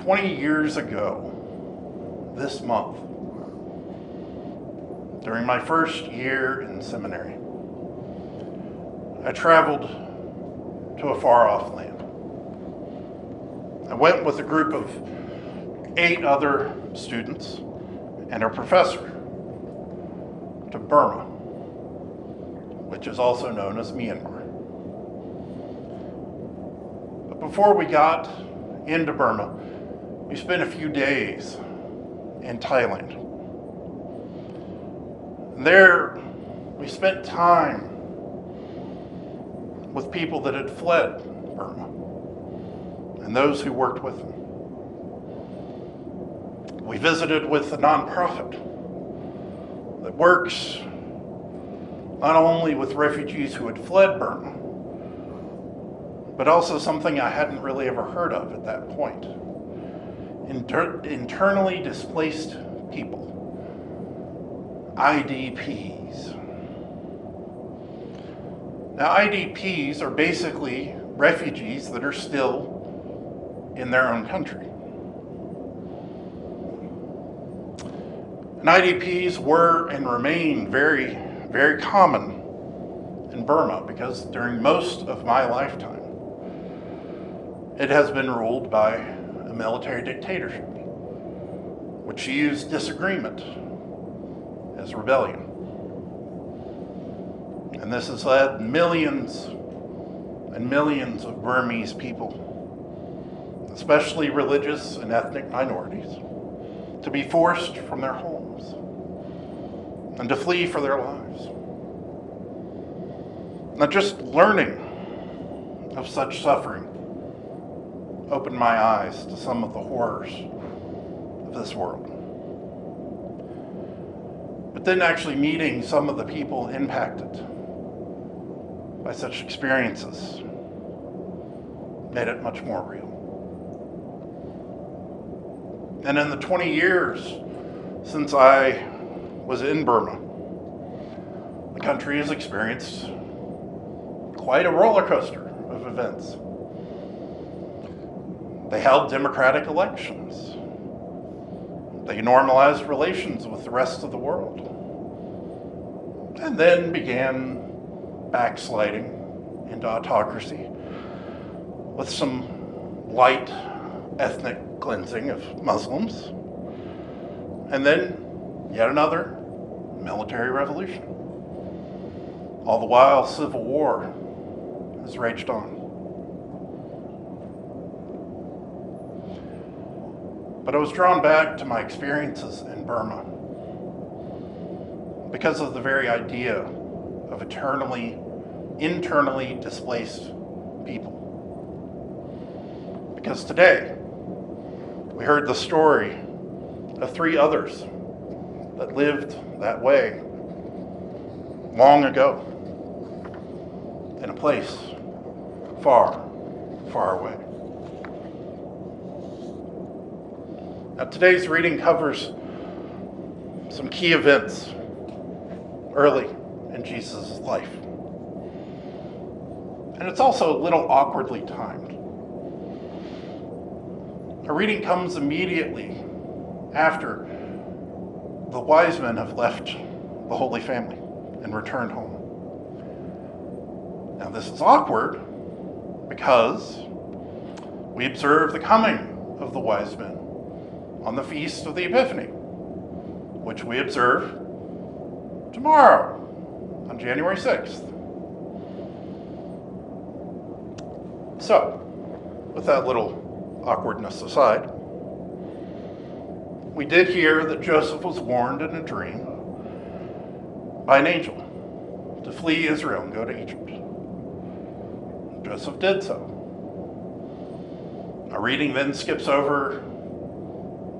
20 years ago, this month, during my first year in seminary, I traveled to a far-off land. I went with a group of 8 other students and a professor to Burma, which is also known as Myanmar. But before we got into Burma, we spent a few days in Thailand. There, we spent time with people that had fled Burma and those who worked with them. We visited with a nonprofit that works not only with refugees who had fled Burma, but also something I hadn't really ever heard of at that point. Internally displaced people, IDPs. Now, IDPs are basically refugees that are still in their own country. And IDPs were and remain very, very common in Burma because during most of my lifetime, it has been ruled by a military dictatorship, which used disagreement as rebellion. And this has led millions and millions of Burmese people, especially religious and ethnic minorities, to be forced from their homes and to flee for their lives. Now, just learning of such suffering opened my eyes to some of the horrors of this world. But then actually meeting some of the people impacted by such experiences made it much more real. And in the 20 years since I was in Burma, the country has experienced quite a roller coaster of events. They held democratic elections. They normalized relations with the rest of the world. And then began backsliding into autocracy with some light ethnic cleansing of Muslims. And then yet another military revolution. All the while, civil war has raged on. But I was drawn back to my experiences in Burma because of the very idea of internally displaced people. Because today, we heard the story of 3 others that lived that way long ago in a place far, far away. Now, today's reading covers some key events early in Jesus' life. And it's also a little awkwardly timed. Our reading comes immediately after the wise men have left the Holy Family and returned home. Now, this is awkward because we observe the coming of the wise men on the Feast of the Epiphany, which we observe tomorrow on January 6th. So, with that little awkwardness aside, we did hear that Joseph was warned in a dream by an angel to flee Israel and go to Egypt. Joseph did so. Our reading then skips over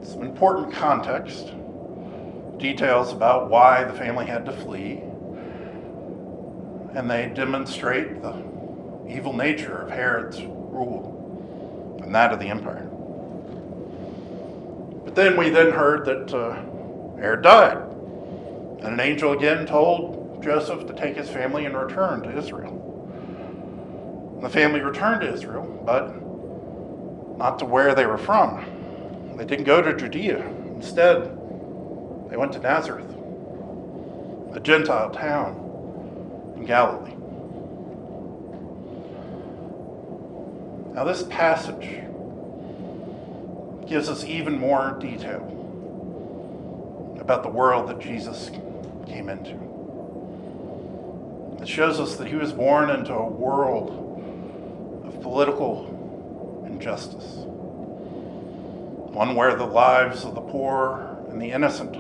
some important context, details about why the family had to flee, and they demonstrate the evil nature of Herod's rule and that of the empire. But then we heard that Herod died, and an angel again told Joseph to take his family and return to Israel. And the family returned to Israel, but not to where they were from. They didn't go to Judea. Instead, they went to Nazareth, a Gentile town in Galilee. Now, this passage gives us even more detail about the world that Jesus came into. It shows us that he was born into a world of political injustice, one where the lives of the poor and the innocent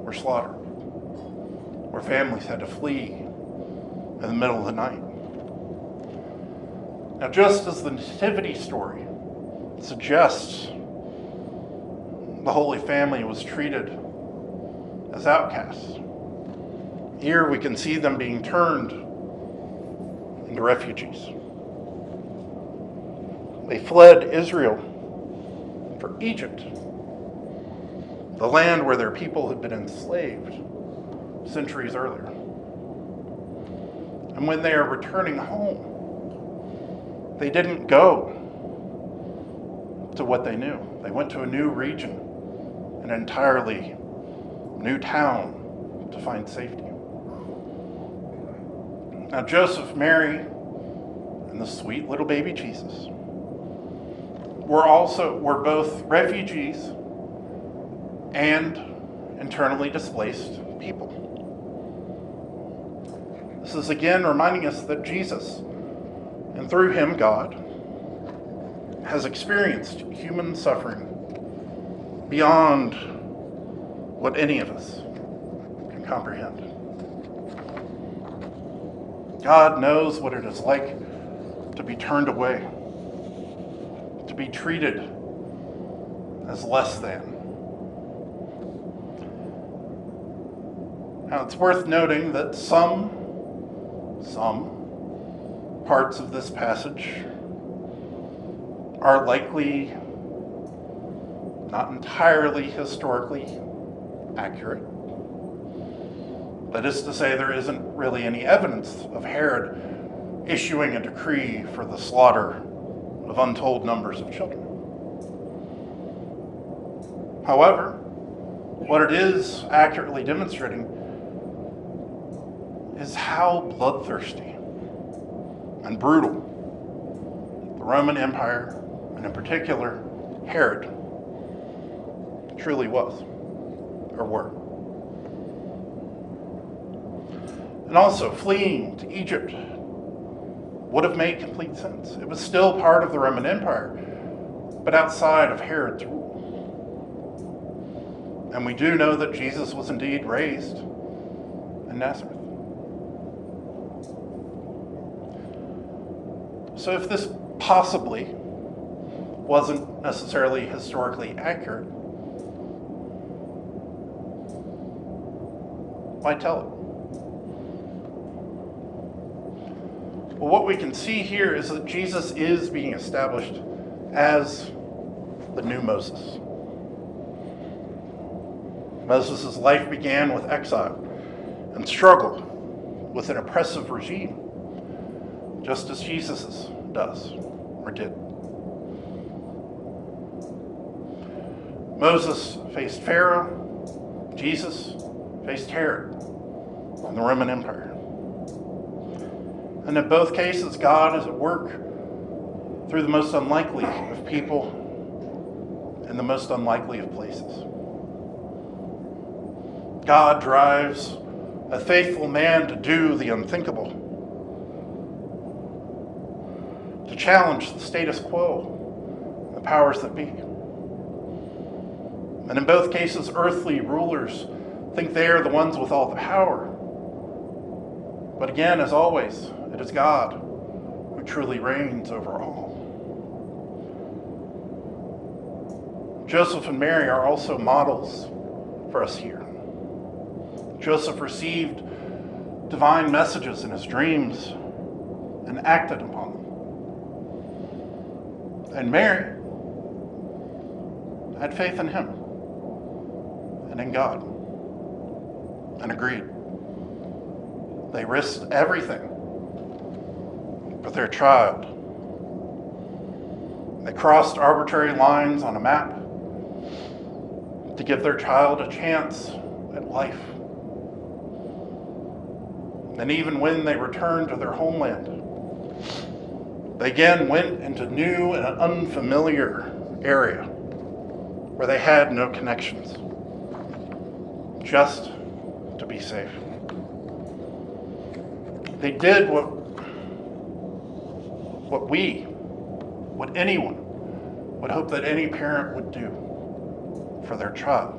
were slaughtered, where families had to flee in the middle of the night. Now, just as the Nativity story suggests the Holy Family was treated as outcasts, here we can see them being turned into refugees. They fled Israel for Egypt, the land where their people had been enslaved centuries earlier. And when they are returning home, they didn't go to what they knew. They went to a new region, an entirely new town to find safety. Now, Joseph, Mary, and the sweet little baby Jesus were both refugees and internally displaced people. This is again reminding us that Jesus, and through him, God, has experienced human suffering beyond what any of us can comprehend. God knows what it is like to be turned away, to be treated as less than. Now, it's worth noting that some parts of this passage are likely not entirely historically accurate. That is to say, there isn't really any evidence of Herod issuing a decree for the slaughter of untold numbers of children. However, what it is accurately demonstrating is how bloodthirsty and brutal the Roman Empire, and in particular Herod, truly was, or were. And also, fleeing to Egypt would have made complete sense. It was still part of the Roman Empire, but outside of Herod's rule. And we do know that Jesus was indeed raised in Nazareth. So if this possibly wasn't necessarily historically accurate, why tell it? Well, what we can see here is that Jesus is being established as the new Moses. Moses' life began with exile and struggle with an oppressive regime, just as Jesus's does, or did. Moses faced Pharaoh, Jesus faced Herod and the Roman Empire. And in both cases, God is at work through the most unlikely of people in the most unlikely of places. God drives a faithful man to do the unthinkable, to challenge the status quo, the powers that be. And in both cases, earthly rulers think they are the ones with all the power. But again, as always, it is God who truly reigns over all. Joseph and Mary are also models for us here. Joseph received divine messages in his dreams and acted upon them. And Mary had faith in him and in God and agreed. They risked everything for their child. They crossed arbitrary lines on a map to give their child a chance at life. And even when they returned to their homeland, they again went into new and unfamiliar area where they had no connections, just to be safe. They did what anyone would hope that any parent would do for their child,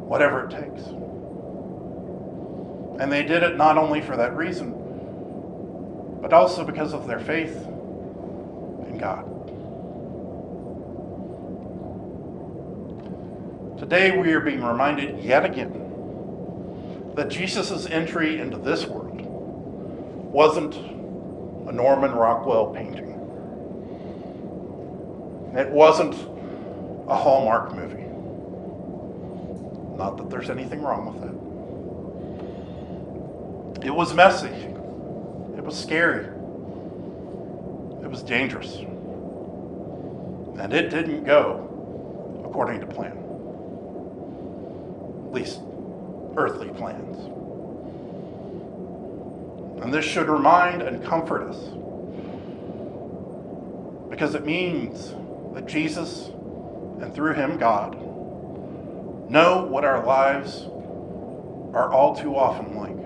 whatever it takes. And they did it not only for that reason, but also because of their faith in God. Today we are being reminded yet again that Jesus' entry into this world wasn't a Norman Rockwell painting. It wasn't a Hallmark movie. Not that there's anything wrong with that. It was messy. It was scary. It was dangerous. And it didn't go according to plan. At least earthly plans. And this should remind and comfort us, because it means that Jesus, and through him God, know what our lives are all too often like.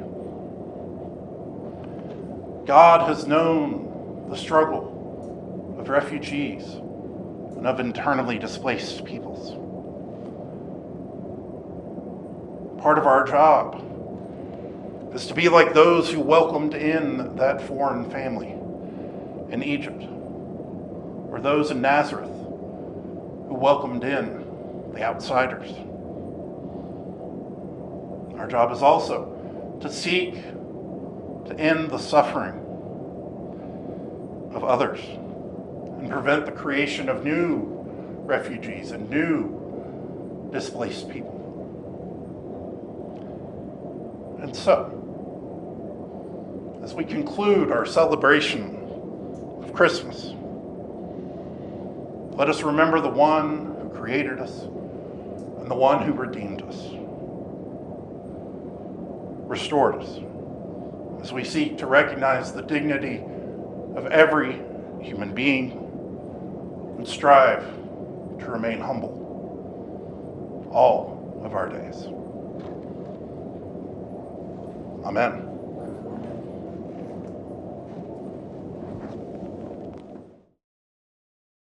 God has known the struggle of refugees and of internally displaced peoples. Part of our job is to be like those who welcomed in that foreign family in Egypt, or those in Nazareth who welcomed in the outsiders. Our job is also to seek to end the suffering of others and prevent the creation of new refugees and new displaced people. And so, as we conclude our celebration of Christmas, let us remember the one who created us and the one who redeemed us, restored us, as we seek to recognize the dignity of every human being and strive to remain humble all of our days. Amen.